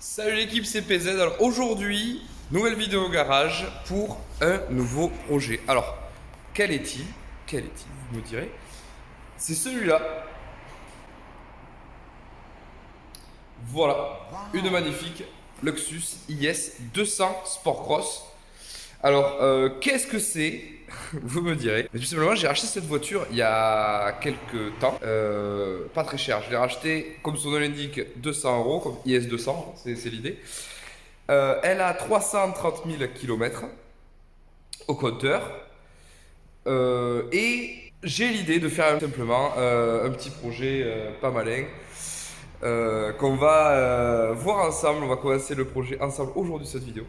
Salut l'équipe, c'est PZ. Alors aujourd'hui, nouvelle vidéo au garage pour un nouveau projet. Alors, quel est-il? Vous me direz. C'est celui-là. Voilà, une magnifique Luxus IS 200 Sport Cross. Alors, qu'est-ce que c'est? Vous me direz. Mais tout simplement, j'ai acheté cette voiture il y a quelques temps. Pas très cher. Je l'ai racheté, comme son nom l'indique, 200 €, comme IS 200, c'est l'idée. Elle a 330 000 km au compteur. Et j'ai l'idée de faire simplement un petit projet pas malin. Qu'on va voir ensemble. On va commencer le projet ensemble aujourd'hui, cette vidéo.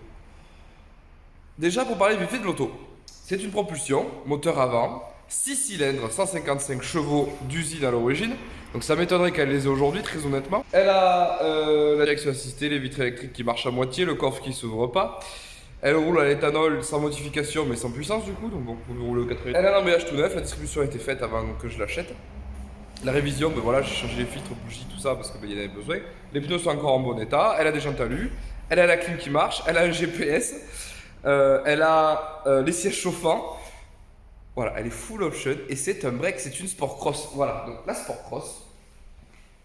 Déjà, pour parler vite fait de l'auto, c'est une propulsion, moteur avant, 6 cylindres, 155 chevaux d'usine à l'origine. Donc ça m'étonnerait qu'elle les ait aujourd'hui, très honnêtement. Elle a la direction assistée, les vitres électriques qui marchent à moitié, le coffre qui s'ouvre pas. Elle roule à l'éthanol sans modification mais sans puissance du coup, donc vous pouvez rouler au 80. Elle a un emballage tout neuf, la distribution a été faite avant que je l'achète. La révision, ben voilà, j'ai changé les filtres, bougies, tout ça parce qu'il y en avait besoin. Les pneus sont encore en bon état, elle a des jantes alu, elle a la clim qui marche, elle a un GPS. Elle a les sièges chauffants. Voilà, elle est full option et c'est un break, c'est une Sport Cross. Voilà, donc la Sport Cross,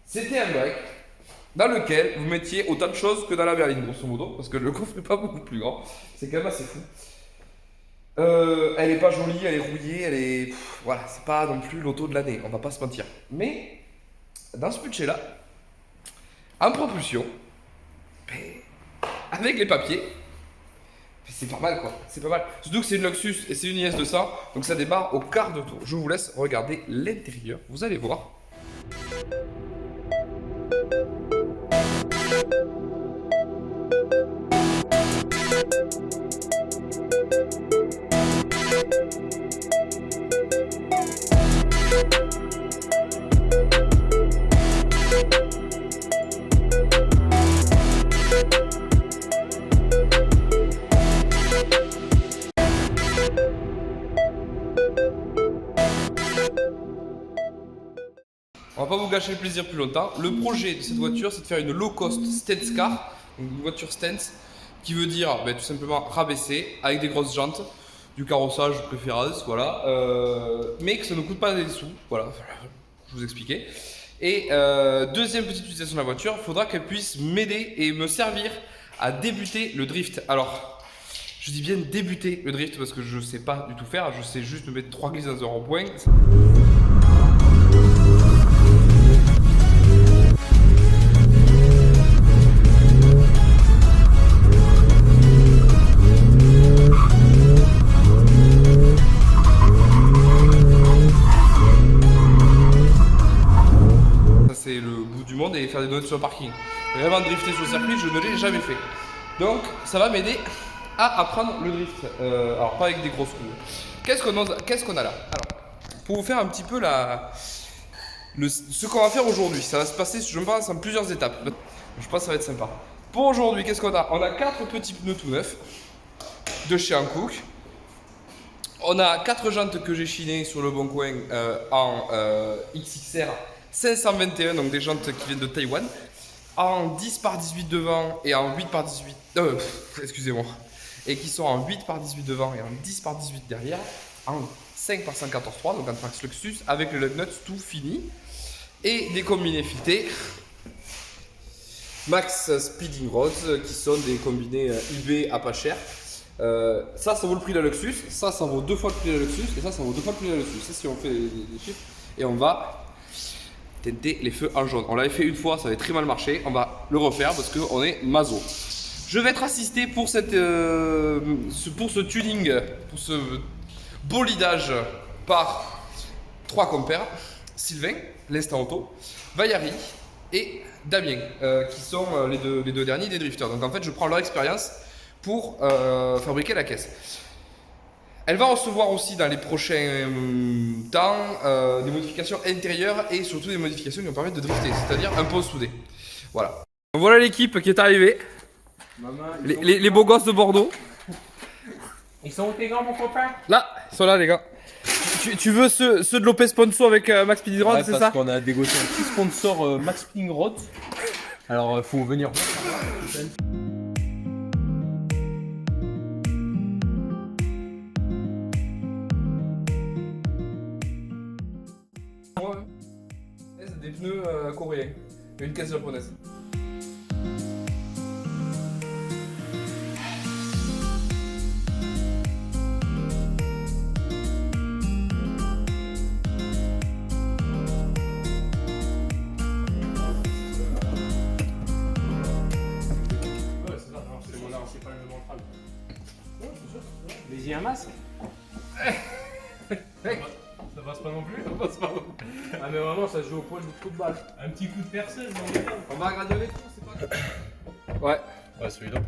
c'était un break dans lequel vous mettiez autant de choses que dans la berline, grosso modo, parce que le coffre n'est pas beaucoup plus grand. C'est quand même assez fou. Elle est pas jolie, elle est rouillée, elle est. Voilà, c'est pas non plus l'auto de l'année, on va pas se mentir. Mais dans ce budget-là, en propulsion, avec les papiers. C'est pas mal quoi, c'est pas mal. Surtout que c'est une Luxus et c'est une IS 200, donc ça démarre au quart de tour. Je vous laisse regarder l'intérieur, vous allez voir. On va pas vous gâcher le plaisir plus longtemps. Le projet de cette voiture, c'est de faire une low cost stance car, donc une voiture stance, qui veut dire tout simplement rabaisser avec des grosses jantes, du carrossage de préférence, voilà, mais que ça ne coûte pas des sous, voilà, je vous expliquais. Et deuxième petite utilisation de la voiture, il faudra qu'elle puisse m'aider et me servir à débuter le drift. Alors, je dis bien débuter le drift parce que je sais pas du tout faire, je sais juste me mettre 3 glisses dans un rond-point. C'est le bout du monde et faire des donuts sur le parking. Vraiment drifter sur le circuit, je ne l'ai jamais fait. Donc ça va m'aider à apprendre le drift. Alors pas avec des grosses roues. Qu'est-ce qu'on a là? Alors, pour vous faire un petit peu ce qu'on va faire aujourd'hui, ça va se passer, je pense, en plusieurs étapes. Je pense que ça va être sympa. Pour aujourd'hui, qu'est-ce qu'on a? On a 4 petits pneus tout neufs de chez Hankook. On a 4 jantes que j'ai chinées sur le bon coin en XXR 521, donc des jantes qui viennent de Taïwan, en 10 par 18 devant et en 8 par 18, excusez-moi, et qui sont en 8 par 18 devant et en 10 par 18 derrière, en 5 par 114.3, donc en Trax Luxus, avec le lug nuts tout fini, et des combinés filetés Max Speeding Rods, qui sont des combinés eBay à pas cher. Ça vaut le prix de la Luxus, ça vaut 2 fois le prix de la Luxus, et ça vaut 2 fois le prix de la Luxus. C'est si on fait les chiffres, et on va teinter les feux en jaune. On l'avait fait une fois, ça avait très mal marché. On va le refaire parce qu'on est maso. Je vais être assisté pour ce tuning, pour ce bolidage par 3 compères. Sylvain, l'instant auto, Vayari et Damien, qui sont les deux derniers des drifters. Donc en fait, je prends leur expérience pour fabriquer la caisse. Elle va recevoir aussi dans les prochains temps des modifications intérieures et surtout des modifications qui vont permettre de drifter, c'est-à-dire un pont soudé. Voilà. Voilà l'équipe qui est arrivée. Maman, Les beaux gosses de Bordeaux. Ils sont où tes gants, mon copain? Là, ils sont là les gars. Tu veux ceux de l'OP Sponsor avec Max Speeding Rod, Ouais, c'est parce ça? qu'on a négocié un petit sponsor Max Speeding Rod. Alors, faut venir. C'est des pneus coréens et une caisse japonaise. Mais il y a un masque. Mec, Ça passe pas non plus. Ça passe pas. Ah mais vraiment ça se joue au poil du trou de balle. Un petit coup de perceuse. on va regarder les trous, c'est pas grave. Ouais. Ouais celui-là.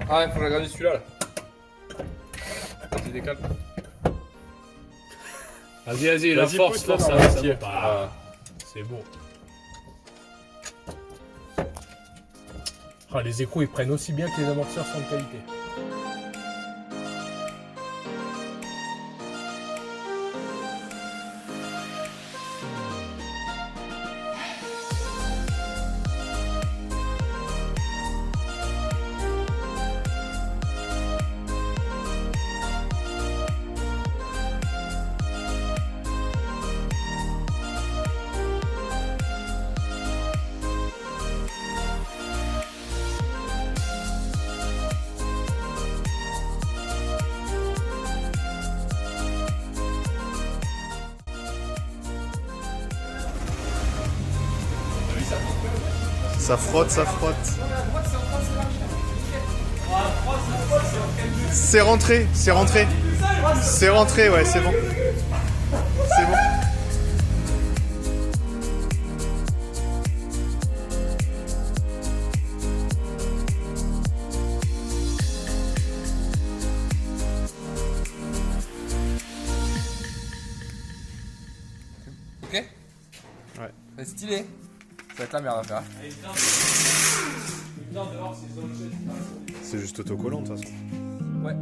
Ah, il faut regarder celui-là là. Tu décales. Vas-y, la force, pousse-le force, dans ça le pied. va. C'est bon. Ah, les écrous ils prennent aussi bien que les amortisseurs sont de qualité. Ça frotte, ça frotte. C'est rentré, c'est rentré. C'est rentré, ouais, c'est bon. C'est bon. Ok? Ouais. C'est stylé. Ça va être la merde à faire. C'est juste autocollant de toute façon. Ouais.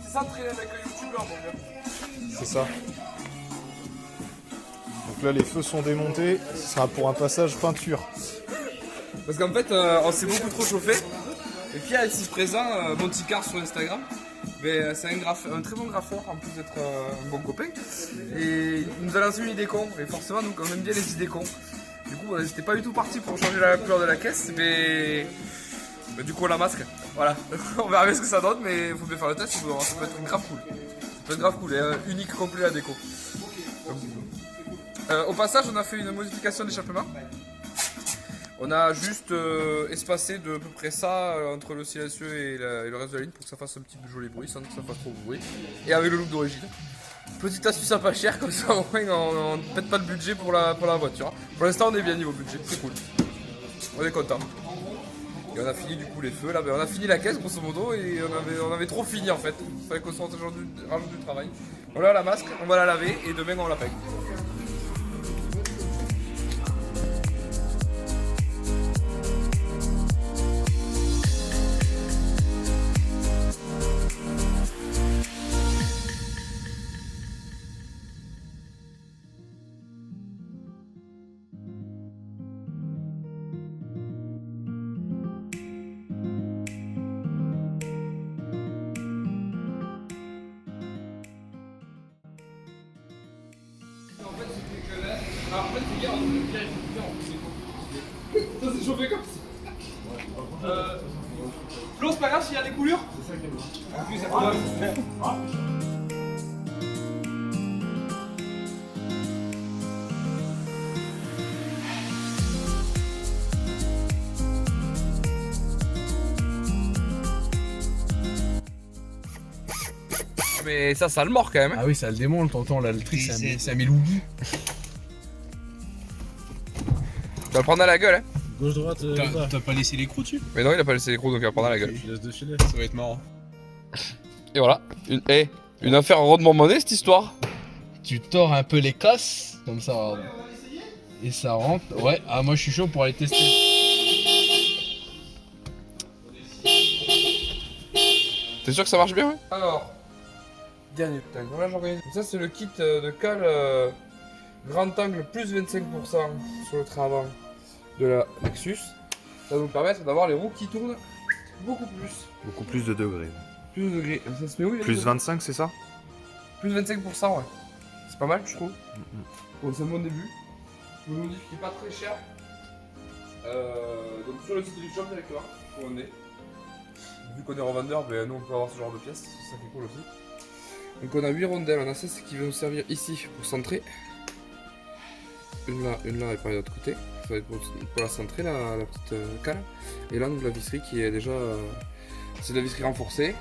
C'est ça de traîner avec un youtubeur, mon gars. C'est ça. Donc là, les feux sont démontés. Ce sera pour un passage peinture. Parce qu'en fait, on s'est beaucoup trop chauffé. Et puis, ici présent, Monticard sur Instagram. Mais c'est un très bon graffeur, en plus d'être un bon copain. Et il nous a lancé une idée con. Et forcément, nous, on aime bien les idées cons. Du coup, on n'était pas du tout parti pour changer la couleur de la caisse. Mais du coup, on la masque. Voilà. On verra bien ce que ça donne. Mais il faut bien faire le test. Ça peut être grave cool. Ça peut être grave cool. Et unique, complet la déco. Au passage, on a fait une modification d'échappement. On a juste espacé de peu près ça entre le silencieux et le reste de la ligne pour que ça fasse un petit peu joli bruit sans que ça fasse trop de bruit. Et avec le look d'origine. Petite astuce à pas cher, comme ça au moins on ne pète pas le budget pour la voiture. Pour l'instant on est bien niveau budget, c'est cool. On est content. Et on a fini du coup les feux là, on a fini la caisse grosso modo et on avait trop fini en fait. Il fallait qu'on se rajoute du travail. Voilà la masque, on va la laver et demain on la peigne. Alors, en fait, c'est bien, on est bien écouté en plus, c'est s'est chauffé comme ça. Flo, c'est pas grave s'il y a des coulures? C'est ça qui est bon. En plus, ça peut Mais ça le mord quand même. Ah oui, ça le démonte, t'entends là, le truc, c'est un méloubi. Tu vas le prendre à la gueule, hein. Gauche, droite, T'as pas laissé l'écrou dessus? Mais non, il a pas laissé l'écrou donc il va le prendre à la gueule. Je laisse de filet. Ça va être marrant. Et voilà, une affaire rondement menée cette histoire. tu tords un peu les casses, comme ça, et ça rentre. Ouais, ah, moi je suis chaud pour aller tester. T'es sûr que ça marche bien, ouais? Alors, dernier tac. Voilà, j'organise. Ça, c'est le kit de cale grand angle plus 25% sur le trait avant de la Lexus. Ça va nous permettre d'avoir les roues qui tournent beaucoup plus. Beaucoup plus de degrés. Plus de degrés. Ça se met où? Plus 25, c'est ça? Plus 25%, ouais. C'est pas mal, je trouve. Bon, c'est un bon début. Le modif qui est pas très cher. Donc sur le site du shop directement, où on est. Vu qu'on est revendeur, ben, nous on peut avoir ce genre de pièces, c'est ça qui est cool aussi. Donc on a 8 rondelles, on a ça qui va nous servir ici pour centrer. Une là et par l'autre côté. Ça va être pour la centrer, la petite cale. Et là, donc la visserie qui est déjà. C'est de la visserie renforcée.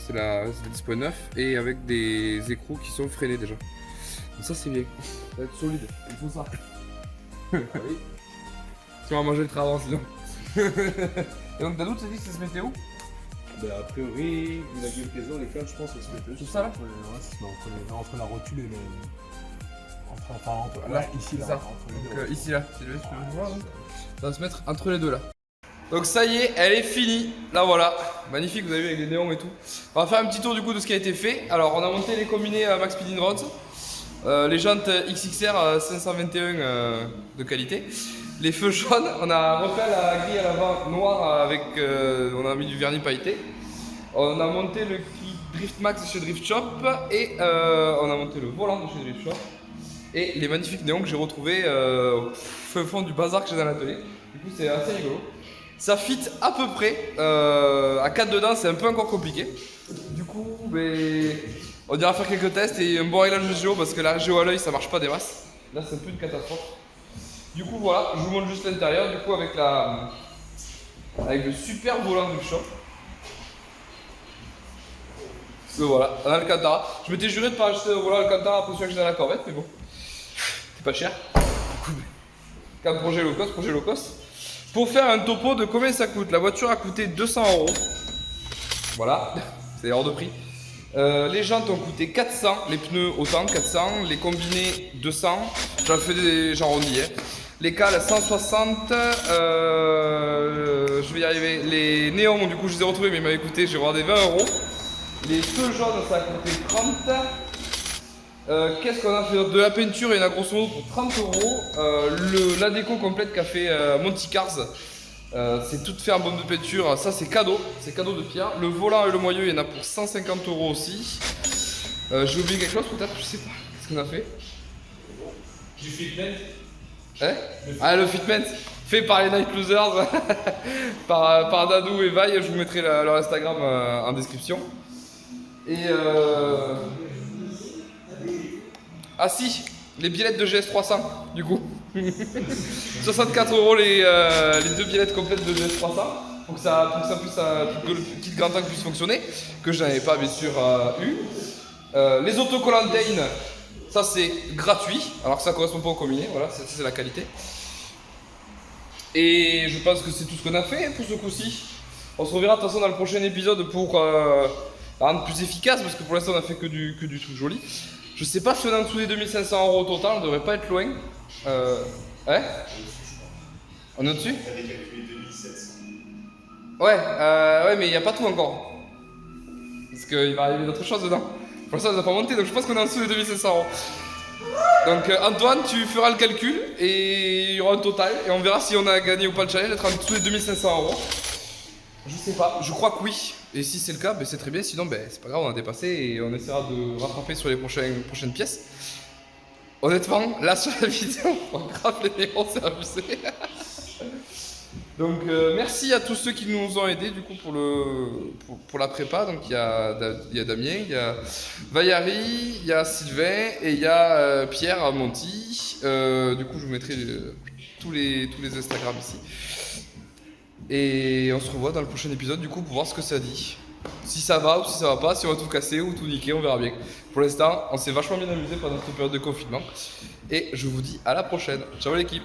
C'est la 10.9 et avec des écrous qui sont freinés déjà. Donc ça c'est bien. Ça va être solide, il faut ça. Ah oui. Si on va manger le travail sinon. Et donc Dadou, tu t'es dit que ça se mettait où? Bah, a priori, vu la gueule qu'elles ont, les câbles, je pense que ça se met Tout ça là? entre la rotule et le. Entre là, ici, là. ça. Entre les Donc deux. ici là, c'est le voir, hein. Ça va se mettre entre les deux là. Donc ça y est, elle est finie. Là voilà, magnifique, vous avez vu avec les néons et tout. On va faire un petit tour du coup de ce qui a été fait. Alors on a monté les combinés Max Speed Rods, les jantes XXR 521 de qualité. Les feux jaunes, on a refait la grille à l'avant noire avec, on a mis du vernis pailleté. On a monté le kit Drift Max chez Drift Shop et on a monté le volant de chez Drift Shop. Et les magnifiques néons que j'ai retrouvés au fond du bazar que j'ai dans l'atelier. Du coup c'est assez rigolo. Ça fit à peu près, à 4 dedans c'est un peu encore compliqué. Du coup, ben, on ira faire quelques tests et un bon réglage de géo parce que la géo à l'œil ça marche pas des masses. Là c'est un peu une catastrophe. Du coup voilà, je vous montre juste l'intérieur du coup avec le super volant du shop. Donc voilà, un Alcantara. Je m'étais juré de pas acheter un volant Alcantara après celui que j'ai dans la Corvette, mais bon, c'est pas cher. Du coup, comme projet low cost. Pour faire un topo de combien ça coûte, la voiture a coûté 200 €. Voilà, c'est hors de prix. Les jantes ont coûté 400, les pneus autant, 400, les combinés 200, j'en rondis. Les cales 160, je vais y arriver. Les néons, du coup je les ai retrouvés mais ils m'avaient coûté, j'ai regardé 20 €. Les feux jaunes ça a coûté 30. Qu'est-ce qu'on a fait de la peinture? Il y en a grosso modo pour 30 €. La déco complète qu'a fait Monty Cars, c'est tout fait en bombe de peinture. Ça c'est cadeau de Pierre. Le volant et le moyeu, il y en a pour 150 € aussi. J'ai oublié quelque chose peut-être, je sais pas. Qu'est-ce qu'on a fait? Du fitment. Hein? Ah, le fitment fait par les Night Losers par Dadou et Vaille. Je vous mettrai leur Instagram en description. Et ah si, les billettes de GS300 du coup. 64 € les deux billettes complètes de GS300 pour que le kit grand angle puisse fonctionner, que je n'avais pas bien sûr eu. Les autocollants Dane, ça c'est gratuit, alors que ça correspond pas au combiné, voilà, c'est la qualité. Et je pense que c'est tout ce qu'on a fait pour ce coup-ci. On se reverra de toute façon dans le prochain épisode pour rendre plus efficace, parce que pour l'instant on a fait que du truc joli. Je sais pas si on est en dessous des 2500 € au total, on devrait pas être loin. Ouais. On est au-dessus? Ouais, mais il n'y a pas tout encore. Parce qu'il va arriver d'autres choses dedans. Pour l'instant, ça n'a pas monté, donc je pense qu'on est en dessous des 2500 €. Donc Antoine, tu feras le calcul et il y aura un total. Et on verra si on a gagné ou pas le challenge, d'être en dessous des 2500 €. Je sais pas, je crois que oui. Et si c'est le cas, ben c'est très bien. Sinon, ben, c'est pas grave, on a dépassé et on essaiera de rattraper sur les prochaines pièces. Honnêtement, là sur la vidéo, on grave les néons, c'est abusé. Donc merci à tous ceux qui nous ont aidés du coup pour la prépa. Donc il y a Damien, il y a Vaillari, il y a Sylvain et il y a Pierre à Monty. Du coup je vous mettrai tous les Instagram ici. Et on se revoit dans le prochain épisode du coup pour voir ce que ça dit. Si ça va ou si ça va pas, si on va tout casser ou tout niquer, on verra bien. Pour l'instant, on s'est vachement bien amusé pendant cette période de confinement. Et je vous dis à la prochaine. Ciao l'équipe.